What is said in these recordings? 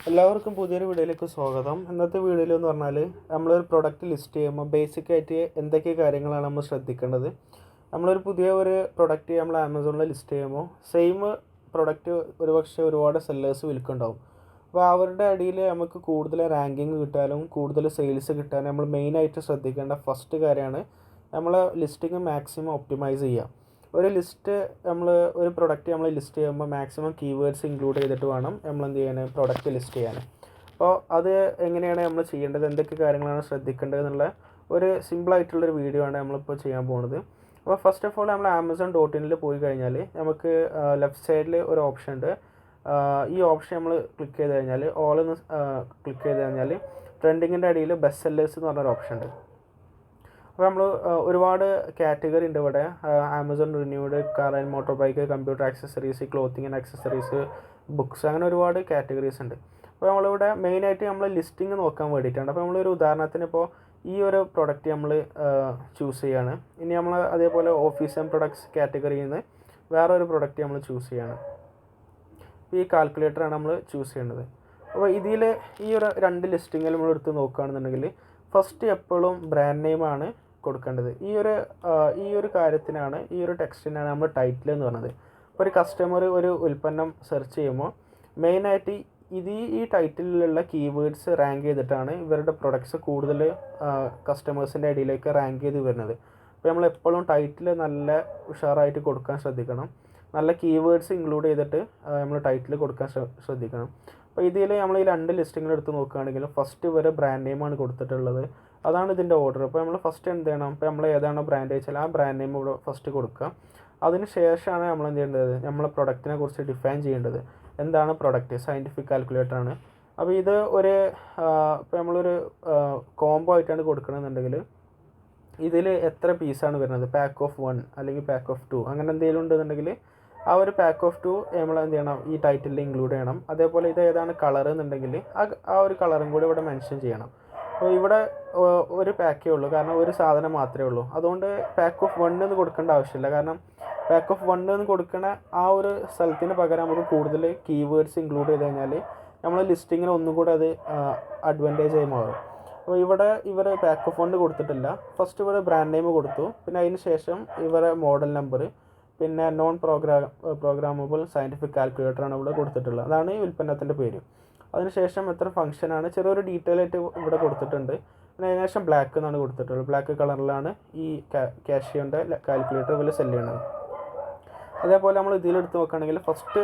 എല്ലാവർക്കും പുതിയൊരു വീഡിയോയിലേക്ക് സ്വാഗതം. ഇന്നത്തെ വീഡിയോയിൽ എന്ന് പറഞ്ഞാൽ നമ്മളൊരു പ്രൊഡക്റ്റ് ലിസ്റ്റ് ചെയ്യുമ്പോൾ ബേസിക്കായിട്ട് എന്തൊക്കെ കാര്യങ്ങളാണ് നമ്മൾ ശ്രദ്ധിക്കേണ്ടത്. നമ്മളൊരു പുതിയ ഒരു പ്രൊഡക്റ്റ് നമ്മൾ ആമസോണിൽ ലിസ്റ്റ് ചെയ്യുമ്പോൾ സെയിം പ്രൊഡക്റ്റ് ഒരുപക്ഷെ ഒരുപാട് സെല്ലേഴ്സ് വിൽക്കുന്നുണ്ടാവും. അപ്പോൾ അവരുടെ അടിയിൽ നമുക്ക് കൂടുതൽ റാങ്കിങ് കിട്ടാനും കൂടുതൽ സെയിൽസ് കിട്ടാനും നമ്മൾ മെയിനായിട്ട് ശ്രദ്ധിക്കേണ്ട ഫസ്റ്റ് കാര്യമാണ് നമ്മൾ ലിസ്റ്റിങ് മാക്സിമം ഒപ്റ്റിമൈസ് ചെയ്യുക. ഒരു ലിസ്റ്റ് ഒരു പ്രൊഡക്റ്റ് നമ്മൾ ലിസ്റ്റ് ചെയ്യുമ്പോൾ മാക്സിമം കീവേഡ്സ് ഇൻക്ലൂഡ് ചെയ്തിട്ട് വേണം നമ്മൾ എന്ത് ചെയ്യാൻ പ്രൊഡക്റ്റ് ലിസ്റ്റ് ചെയ്യാൻ. അപ്പോൾ അത് എങ്ങനെയാണ് നമ്മൾ ചെയ്യേണ്ടത്, എന്തൊക്കെ കാര്യങ്ങളാണ് ശ്രദ്ധിക്കേണ്ടത് എന്നുള്ള ഒരു സിമ്പിളായിട്ടുള്ളൊരു വീഡിയോ ആണ് നമ്മളിപ്പോൾ ചെയ്യാൻ പോകുന്നത്. അപ്പോൾ ഫസ്റ്റ് ഓഫ് ഓൾ നമ്മൾ amazon.in പോയി കഴിഞ്ഞാൽ നമുക്ക് ലെഫ്റ്റ് സൈഡിൽ ഒരു ഓപ്ഷൻ ഉണ്ട്. ഈ ഓപ്ഷൻ നമ്മൾ ക്ലിക്ക് ചെയ്ത് കഴിഞ്ഞാൽ ഓളെന്ന് ക്ലിക്ക് ചെയ്ത് കഴിഞ്ഞാൽ ട്രെൻഡിങ്ങിൻ്റെ അടിയിൽ ബെസ്റ്റ് സെല്ലേഴ്സ് എന്ന് പറഞ്ഞൊരു ഓപ്ഷൻ ഉണ്ട്. അപ്പോൾ നമ്മൾ ഒരുപാട് കാറ്റഗറി ഉണ്ട് ഇവിടെ. Amazon renewed, car and motor bike, computer accessories, clothing and accessories, books, അങ്ങനെ ഒരുപാട് കാറ്റഗറീസ് ഉണ്ട്. അപ്പോൾ നമ്മളിവിടെ മെയിനായിട്ട് നമ്മൾ ലിസ്റ്റിംഗ് നോക്കാൻ വേണ്ടിയിട്ടാണ്. അപ്പോൾ നമ്മളൊരു ഉദാഹരണത്തിന് ഇപ്പോൾ ഈ ഒരു പ്രൊഡക്റ്റ് നമ്മൾ ചൂസ് ചെയ്യാണ്. ഇനി നമ്മൾ അതേപോലെ ഓഫീസ് ആൻഡ് പ്രൊഡക്ട്സ് കാറ്റഗറിയിൽ നിന്ന് വേറൊരു പ്രൊഡക്റ്റ് നമ്മൾ ചൂസ് ചെയ്യാണ്. ഈ കാൽക്കുലേറ്ററാണ് നമ്മൾ ചൂസ് ചെയ്യേണ്ടത്. അപ്പോൾ ഇതിൽ ഈ ഒരു രണ്ട് ലിസ്റ്റിങ്ങിൽ നമ്മൾ എടുത്ത് നോക്കുകയാണെന്നുണ്ടെങ്കിൽ ഫസ്റ്റ് എപ്പോഴും ബ്രാൻഡ് നെയിമാണ് കൊടുക്കേണ്ടത്. ഈ ഒരു കാര്യത്തിനാണ്, ഈ ഒരു ടെക്സ്റ്റിനാണ് നമ്മൾ ടൈറ്റിൽ എന്ന് പറയുന്നത്. അപ്പോൾ ഒരു കസ്റ്റമർ ഒരു ഉൽപ്പന്നം സെർച്ച് ചെയ്യുമ്പോൾ മെയിനായിട്ട് ഈ ടൈറ്റിലുള്ള കീവേഡ്സ് റാങ്ക് ചെയ്തിട്ടാണ് ഇവരുടെ പ്രൊഡക്ട്സ് കൂടുതൽ കസ്റ്റമേഴ്സിൻ്റെ ഇടയിലേക്ക് റാങ്ക് ചെയ്ത് വരുന്നത്. അപ്പോൾ നമ്മൾ എപ്പോഴും ടൈറ്റിൽ നല്ല ഉഷാറായിട്ട് കൊടുക്കാൻ ശ്രദ്ധിക്കണം. നല്ല കീവേഡ്സ് ഇൻക്ലൂഡ് ചെയ്തിട്ട് നമ്മൾ ടൈറ്റിൽ കൊടുക്കാൻ ശ്രദ്ധിക്കണം. അപ്പോൾ ഇതിൽ നമ്മൾ ഈ രണ്ട് ലിസ്റ്റിങ്ങൾ എടുത്ത് നോക്കുകയാണെങ്കിൽ ഫസ്റ്റ് വരെ ബ്രാൻഡ് നെയിമാണ് കൊടുത്തിട്ടുള്ളത്. അതാണ് ഇതിൻ്റെ ഓർഡർ. അപ്പോൾ നമ്മൾ ഫസ്റ്റ് എന്ത് ചെയ്യണം, ഇപ്പോൾ നമ്മൾ ഏതാണോ ബ്രാൻഡ് വെച്ചാൽ ആ ബ്രാൻഡ് നെയിം ഇവിടെ ഫസ്റ്റ് കൊടുക്കുക. അതിന് ശേഷമാണ് നമ്മൾ എന്ത് ചെയ്യേണ്ടത്, നമ്മളെ പ്രൊഡക്റ്റിനെ കുറിച്ച് ഡിഫൈൻ ചെയ്യേണ്ടത്. എന്താണ് പ്രൊഡക്റ്റ്? സയൻറ്റിഫിക് കാൽക്കുലേറ്ററാണ്. അപ്പോൾ ഇത് ഇപ്പോൾ നമ്മളൊരു കോംബോ ആയിട്ടാണ് കൊടുക്കണമെന്നുണ്ടെങ്കിൽ ഇതിൽ എത്ര പീസാണ് വരുന്നത്, പാക്ക് ഓഫ് 1 അല്ലെങ്കിൽ പാക്ക് ഓഫ് 2 അങ്ങനെ എന്തെങ്കിലും ഉണ്ടെന്നുണ്ടെങ്കിൽ ആ ഒരു പാക്ക് ഓഫ് 2 നമ്മൾ എന്ത് ചെയ്യണം, ഈ ടൈറ്റിലിൽ ഇൻക്ലൂഡ് ചെയ്യണം. അതേപോലെ ഇത് ഏതാണ് കളർ എന്നുണ്ടെങ്കിൽ ആ ഒരു കളറും കൂടി ഇവിടെ മെൻഷൻ ചെയ്യണം. അപ്പോൾ ഇവിടെ ഒരു പാക്കേ ഉള്ളൂ, കാരണം ഒരു സാധനം മാത്രമേ ഉള്ളൂ. അതുകൊണ്ട് പാക്ക് ഓഫ് 1 എന്ന് കൊടുക്കേണ്ട ആവശ്യമില്ല. കാരണം പാക്ക് ഓഫ് 1 എന്ന് കൊടുക്കുന്ന ആ ഒരു സ്ഥലത്തിന് പകരം നമുക്ക് കൂടുതൽ കീവേഡ്സ് ഇൻക്ലൂഡ് ചെയ്ത് കഴിഞ്ഞാൽ നമ്മൾ ലിസ്റ്റിങ്ങിന് ഒന്നും കൂടെ അത് അഡ്വാൻറ്റേജ് ആയി മാറും. അപ്പോൾ ഇവർ പാക്ക് ഓഫ് 1 കൊടുത്തിട്ടില്ല. ഫസ്റ്റ് ഇവിടെ ബ്രാൻഡ് നെയിം കൊടുത്തു, പിന്നെ അതിന് ശേഷം ഇവരെ മോഡൽ നമ്പർ, പിന്നെ നോൺ പ്രോഗ്രാമബിൾ സയൻറ്റിഫിക് കാൽക്കുലേറ്ററാണ് ഇവിടെ കൊടുത്തിട്ടുള്ളത്. അതാണ് ഈ ഉൽപ്പന്നത്തിൻ്റെ പേര്. അതിനുശേഷം എത്ര ഫംഗ്ഷനാണ് ചെറിയൊരു ഡീറ്റെയിൽ ആയിട്ട് ഇവിടെ കൊടുത്തിട്ടുണ്ട്. പിന്നെ അതിനുശേഷം ബ്ലാക്ക് എന്നാണ് കൊടുത്തിട്ടുള്ളത്. ബ്ലാക്ക് കളറിലാണ് ഈ കാഷിയോൻ്റെ കാൽക്കുലേറ്റർ ഇവർ സെല് ചെയ്യുന്നത്. അതേപോലെ നമ്മൾ ഇതിലെടുത്ത് നോക്കുകയാണെങ്കിൽ ഫസ്റ്റ്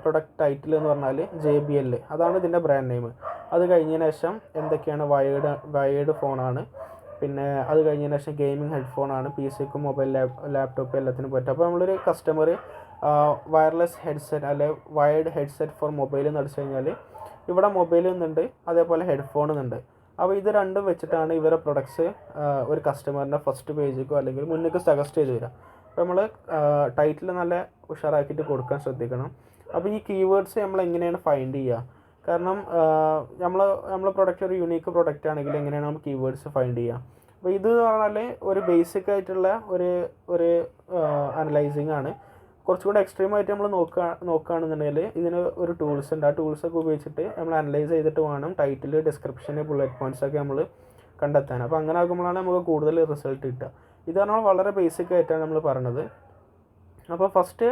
പ്രൊഡക്റ്റ് ടൈറ്റിൽ എന്ന് പറഞ്ഞാൽ JBL, അതാണ് ഇതിൻ്റെ ബ്രാൻഡ് നെയിം. അത് കഴിഞ്ഞതിന് ശേഷം എന്തൊക്കെയാണ്, വയേർഡ് ഫോണാണ്. പിന്നെ അത് കഴിഞ്ഞതിന് ശേഷം ഗെയിമിംഗ് ഹെഡ്ഫോണാണ്, PCക്കും മൊബൈൽ ലാപ്ടോപ്പ് എല്ലാത്തിനും പറ്റും. അപ്പോൾ നമ്മളൊരു കസ്റ്റമർ വയർലെസ് ഹെഡ്സെറ്റ് അല്ലെ വയർഡ് ഹെഡ്സെറ്റ് ഫോർ മൊബൈൽ എന്ന് അടിച്ചു കഴിഞ്ഞാൽ ഇവിടെ മൊബൈൽ എന്നുണ്ട്, അതേപോലെ ഹെഡ്ഫോൺ എന്നുണ്ട്. അപ്പോൾ ഇത് രണ്ടും വെച്ചിട്ടാണ് ഇവരെ പ്രൊഡക്ട്സ് ഒരു കസ്റ്റമറിൻ്റെ ഫസ്റ്റ് പേജിക്കോ അല്ലെങ്കിൽ മുന്നേക്ക് സജസ്റ്റ് ചെയ്ത് വരിക. അപ്പോൾ നമ്മൾ ടൈറ്റിൽ നല്ല ഉഷാറാക്കിയിട്ട് കൊടുക്കാൻ ശ്രദ്ധിക്കണം. അപ്പോൾ ഈ കീവേഡ്സ് നമ്മൾ എങ്ങനെയാണ് ഫൈൻഡ് ചെയ്യുക? കാരണം നമ്മളെ പ്രൊഡക്റ്റ് ഒരു യുണീക്ക് പ്രൊഡക്റ്റ് ആണെങ്കിൽ എങ്ങനെയാണ് നമ്മൾ കീവേഡ്സ് ഫൈൻഡ് ചെയ്യുക? അപ്പോൾ ഇത് പറഞ്ഞാൽ ഒരു ബേസിക് ആയിട്ടുള്ള ഒരു അനലൈസിങ് ആണ്. കുറച്ചുകൂടെ എക്സ്ട്രീമായിട്ട് നമ്മൾ നോക്കുകയാണെന്നുണ്ടെങ്കിൽ ഇതിന് ഒരു ടൂൾസ് ഉണ്ട്. ആ ടൂൾസൊക്കെ ഉപയോഗിച്ചിട്ട് നമ്മൾ അനലൈസ് ചെയ്തിട്ട് വേണം ടൈറ്റിൽ, ഡിസ്ക്രിപ്ഷന്, ബുള്ളറ്റ് പോയിൻറ്റ്സൊക്കെ നമ്മൾ കണ്ടെത്താൻ. അപ്പോൾ അങ്ങനെ ആകുമ്പോഴാണ് നമുക്ക് കൂടുതൽ റിസൾട്ട് കിട്ടുക. ഇത് പറഞ്ഞാൽ വളരെ ബേസിക് ആയിട്ടാണ് നമ്മൾ പറഞ്ഞത്. അപ്പോൾ ഫസ്റ്റ്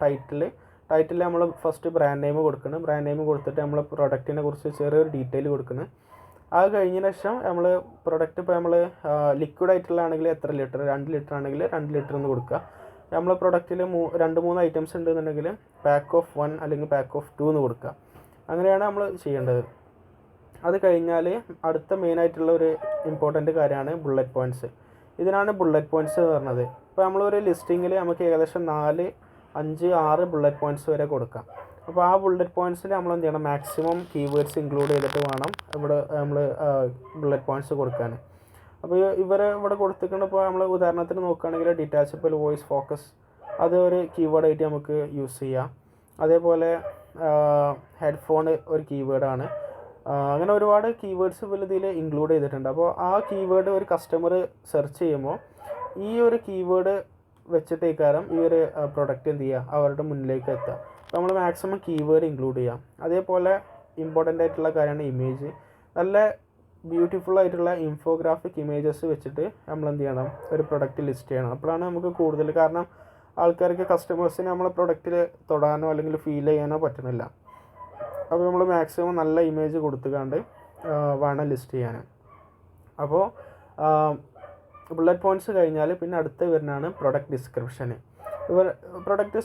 ടൈറ്റിൽ നമ്മൾ ഫസ്റ്റ് ബ്രാൻഡ് നെയിം കൊടുക്കണം. ബ്രാൻഡ് നെയിം കൊടുത്തിട്ട് നമ്മൾ പ്രൊഡക്റ്റിനെ കുറിച്ച് ചെറിയൊരു ഡീറ്റെയിൽ കൊടുക്കണം. അത് കഴിഞ്ഞതിന് ശേഷം നമ്മൾ പ്രൊഡക്റ്റ് ഇപ്പോൾ നമ്മൾ ലിക്വിഡ് ആയിട്ടുള്ളതാണെങ്കിൽ എത്ര ലിറ്റർ, 2 ലിറ്റർ ആണെങ്കിൽ 2 ലിറ്റർ എന്ന് കൊടുക്കുക. നമ്മൾ പ്രൊഡക്റ്റിൽ 2-3 ഐറ്റംസ് ഉണ്ടെന്നുണ്ടെങ്കിൽ പാക്ക് ഓഫ് 1 അല്ലെങ്കിൽ പാക്ക് ഓഫ് 2 എന്ന് കൊടുക്കുക. അങ്ങനെയാണ് നമ്മൾ ചെയ്യേണ്ടത്. അത് കഴിഞ്ഞാൽ അടുത്ത മെയിനായിട്ടുള്ള ഒരു ഇമ്പോർട്ടൻറ്റ് കാര്യമാണ് ബുള്ളറ്റ് പോയിൻറ്റ്സ്. ഇതിനാണ് ബുള്ളറ്റ് പോയിൻറ്റ്സ് എന്ന് പറഞ്ഞത്. ഇപ്പോൾ നമ്മളൊരു ലിസ്റ്റിങ്ങിൽ നമുക്ക് ഏകദേശം 4, 5, 6 ബുള്ളറ്റ് പോയിൻറ്റ്സ് വരെ കൊടുക്കാം. അപ്പോൾ ആ ബുള്ളറ്റ് പോയിൻറ്റ്സിൽ നമ്മൾ എന്ത് ചെയ്യണം, മാക്സിമം കീവേഡ്സ് ഇൻക്ലൂഡ് ചെയ്തിട്ട് വേണം ഇവിടെ നമ്മൾ ബുള്ളറ്റ് പോയിൻറ്റ്സ് കൊടുക്കാൻ. അപ്പോൾ ഇവിടെ കൊടുത്തിട്ടുണ്ട്. ഇപ്പോൾ നമ്മൾ ഉദാഹരണത്തിന് നോക്കുകയാണെങ്കിൽ ഡിറ്റാച്ചബിൾ വോയിസ് ഫോക്കസ്, അത് ഒരു കീവേഡായിട്ട് നമുക്ക് യൂസ് ചെയ്യാം. അതേപോലെ ഹെഡ്ഫോൺ ഒരു കീവേഡാണ്. അങ്ങനെ ഒരുപാട് കീവേഡ്സ് ഇതിൽ ഇൻക്ലൂഡ് ചെയ്തിട്ടുണ്ട്. അപ്പോൾ ആ കീവേഡ് ഒരു കസ്റ്റമർ സെർച്ച് ചെയ്യുമ്പോൾ ഈ ഒരു കീവേഡ് വെച്ചിട്ടേക്കാരം ഈ ഒരു പ്രൊഡക്റ്റ് എന്ത് ചെയ്യുക, അവരുടെ മുന്നിലേക്ക് എത്തുക. അപ്പോൾ നമ്മൾ മാക്സിമം കീവേഡ് ഇൻക്ലൂഡ് ചെയ്യാം. അതേപോലെ ഇമ്പോർട്ടൻ്റ് ആയിട്ടുള്ള കാര്യമാണ് ഇമേജ്. നല്ല ബ്യൂട്ടിഫുൾ ആയിട്ടുള്ള ഇൻഫോഗ്രാഫിക് ഇമേജസ് വെച്ചിട്ട് നമ്മൾ എന്ത് ചെയ്യണം, ഒരു പ്രൊഡക്റ്റ് ലിസ്റ്റ് ചെയ്യണം. അപ്പോഴാണ് നമുക്ക് കൂടുതൽ, കാരണം ആൾക്കാർക്ക് കസ്റ്റമേഴ്സിന് നമ്മളെ പ്രൊഡക്റ്റിൽ തൊടാനോ അല്ലെങ്കിൽ ഫീൽ ചെയ്യാനോ പറ്റണില്ല. അപ്പോൾ നമ്മൾ മാക്സിമം നല്ല ഇമേജ് കൊടുത്തുകൊണ്ട് വേണം ലിസ്റ്റ് ചെയ്യാൻ. അപ്പോൾ ബുള്ളറ്റ് പോയിൻറ്റ്സ് കഴിഞ്ഞാൽ പിന്നെ അടുത്ത് വരുന്നതാണ് പ്രൊഡക്റ്റ് ഡിസ്ക്രിപ്ഷന്. പ്രൊഡക്റ്റ്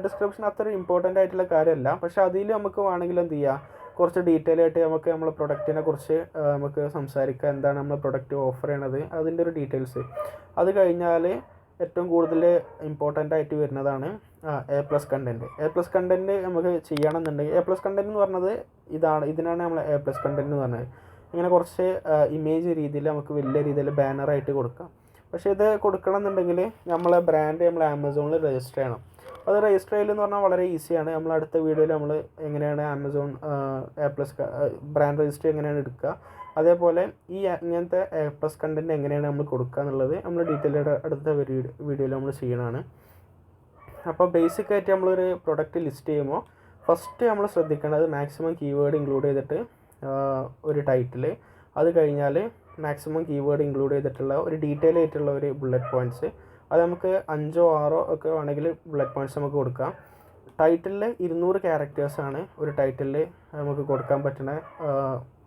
ഡിസ്ക്രിപ്ഷൻ അത്ര ഇമ്പോർട്ടൻ്റ് ആയിട്ടുള്ള കാര്യമല്ല, പക്ഷേ അതിൽ നമുക്ക് വേണമെങ്കിൽ എന്ത് ചെയ്യുക, കുറച്ച് ഡീറ്റെയിൽ ആയിട്ട് നമുക്ക് നമ്മളെ പ്രൊഡക്റ്റിനെ കുറിച്ച് നമുക്ക് സംസാരിക്കാം. എന്താണ് നമ്മൾ പ്രൊഡക്റ്റ് ഓഫർ ചെയ്യണത്, അതിൻ്റെ ഒരു ഡീറ്റെയിൽസ്. അത് കഴിഞ്ഞാൽ ഏറ്റവും കൂടുതൽ ഇമ്പോർട്ടൻ്റ് ആയിട്ട് വരുന്നതാണ് A+ കണ്ടൻറ്റ്. A+ കണ്ടൻറ്റ് നമുക്ക് ചെയ്യണമെന്നുണ്ടെങ്കിൽ, A+ കണ്ടൻറ്റ് എന്ന് പറഞ്ഞത് ഇതിനാണ് നമ്മൾ A+ കണ്ടൻറ്റ് എന്ന് പറഞ്ഞത്. ഇങ്ങനെ കുറച്ച് ഇമേജ് രീതിയിൽ നമുക്ക് വലിയ രീതിയിൽ ബാനറായിട്ട് കൊടുക്കാം. പക്ഷേ ഇത് കൊടുക്കണം എന്നുണ്ടെങ്കിൽ നമ്മളെ ബ്രാൻഡ് നമ്മൾ ആമസോണിൽ രജിസ്റ്റർ ചെയ്യണം. അത് രജിസ്റ്റർ ചെയ്യലെന്ന് പറഞ്ഞാൽ വളരെ ഈസിയാണ്. നമ്മൾ അടുത്ത വീഡിയോയിൽ നമ്മൾ എങ്ങനെയാണ് ആമസോൺ A+ ബ്രാൻഡ് രജിസ്റ്റർ എങ്ങനെയാണ് എടുക്കുക, അതേപോലെ ഇങ്ങനത്തെ A+ കണ്ടൻറ്റ് എങ്ങനെയാണ് നമ്മൾ കൊടുക്കുക എന്നുള്ളത് നമ്മൾ ഡീറ്റെയിൽ അടുത്ത വീഡിയോയിൽ നമ്മൾ ചെയ്യണതാണ്. അപ്പോൾ ബേസിക്കായിട്ട് നമ്മളൊരു പ്രൊഡക്റ്റ് ലിസ്റ്റ് ചെയ്യുമ്പോൾ ഫസ്റ്റ് നമ്മൾ ശ്രദ്ധിക്കേണ്ടത് മാക്സിമം കീവേഡ് ഇൻക്ലൂഡ് ചെയ്തിട്ട് ഒരു ടൈറ്റിൽ, അത് കഴിഞ്ഞാൽ മാക്സിമം കീവേഡ് ഇൻക്ലൂഡ് ചെയ്തിട്ടുള്ള ഒരു ഡീറ്റെയിൽ ആയിട്ടുള്ള ഒരു ബുള്ളറ്റ് പോയിൻറ്റ്സ്. അത് നമുക്ക് 5 or 6 ഒക്കെ വേണമെങ്കിൽ ബുള്ളറ്റ് പോയിൻറ്റ്സ് നമുക്ക് കൊടുക്കാം. ടൈറ്റിലിൽ 200 ക്യാരക്ടേഴ്സാണ് ഒരു ടൈറ്റിലിൽ നമുക്ക് കൊടുക്കാൻ പറ്റുന്ന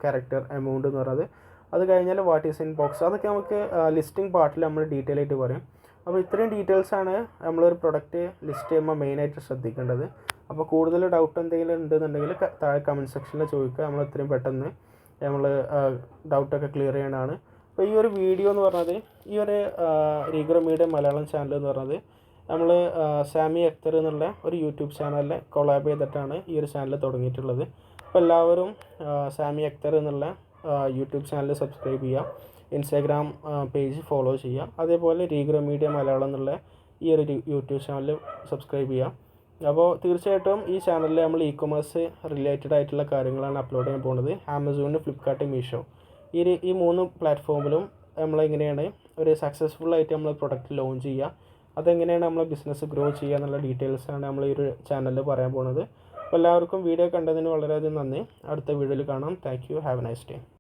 ക്യാരക്ടർ എമൗണ്ട് എന്ന് പറയുന്നത്. അത് കഴിഞ്ഞാൽ വാട്ട് ഈസ് ഇൻ ബോക്സ്, അതൊക്കെ നമുക്ക് ലിസ്റ്റിംഗ് പാർട്ടിൽ നമ്മൾ ഡീറ്റെയിൽ ആയിട്ട് പറയും. അപ്പോൾ ഇത്രയും ഡീറ്റെയിൽസാണ് നമ്മളൊരു പ്രൊഡക്റ്റ് ലിസ്റ്റ് ചെയ്യുമ്പോൾ മെയിനായിട്ട് ശ്രദ്ധിക്കേണ്ടത്. അപ്പോൾ കൂടുതൽ ഡൗട്ട് എന്തെങ്കിലും ഉണ്ടെന്നുണ്ടെങ്കിൽ താഴെ കമൻറ്റ് സെക്ഷനിൽ ചോദിക്കുക. നമ്മൾ എത്രയും പെട്ടെന്ന് നമ്മൾ ഡൗട്ടൊക്കെ ക്ലിയർ ചെയ്യണതാണ്. അപ്പോൾ ഈ ഒരു വീഡിയോ എന്ന് പറഞ്ഞത്, ഈ ഒരു റീഗ്രോ മീഡിയ മലയാളം ചാനൽ എന്ന് പറഞ്ഞത് നമ്മൾ സാമി അക്തർ എന്നുള്ള ഒരു യൂട്യൂബ് ചാനലിൽ കൊളാബ് ചെയ്തിട്ടാണ് ഈ ഒരു ചാനൽ തുടങ്ങിയിട്ടുള്ളത്. അപ്പോൾ എല്ലാവരും സാമി അക്തർ എന്നുള്ള യൂട്യൂബ് ചാനൽ സബ്സ്ക്രൈബ് ചെയ്യുക, ഇൻസ്റ്റാഗ്രാം പേജ് ഫോളോ ചെയ്യുക, അതേപോലെ റീഗ്രോ മീഡിയ മലയാളം എന്നുള്ള ഈ ഒരു യൂട്യൂബ് ചാനൽ സബ്സ്ക്രൈബ് ചെയ്യുക. അപ്പോൾ തീർച്ചയായിട്ടും ഈ ചാനലിൽ നമ്മൾ ഇ-കൊമേഴ്സ് റിലേറ്റഡ് ആയിട്ടുള്ള കാര്യങ്ങളാണ് അപ്ലോഡ് ചെയ്യാൻ പോകുന്നത്. ആമസോൺ, ഫ്ലിപ്കാർട്ട്, മീഷോ ഈ 3 പ്ലാറ്റ്ഫോമിലും നമ്മളെങ്ങനെയാണ് ഒരു സക്സസ്ഫുള്ളായിട്ട് നമ്മൾ പ്രൊഡക്റ്റ് ലോഞ്ച് ചെയ്യുക, അതെങ്ങനെയാണ് നമ്മളെ ബിസിനസ് ഗ്രോ ചെയ്യുക എന്നുള്ള ഡീറ്റെയിൽസാണ് നമ്മൾ ഈ ഒരു ചാനലിൽ പറയാൻ പോകുന്നത്. അപ്പോൾ എല്ലാവർക്കും വീഡിയോ കണ്ടതിന് വളരെയധികം നന്ദി. അടുത്ത വീഡിയോയിൽ കാണാം. Thank you. Have A nice day.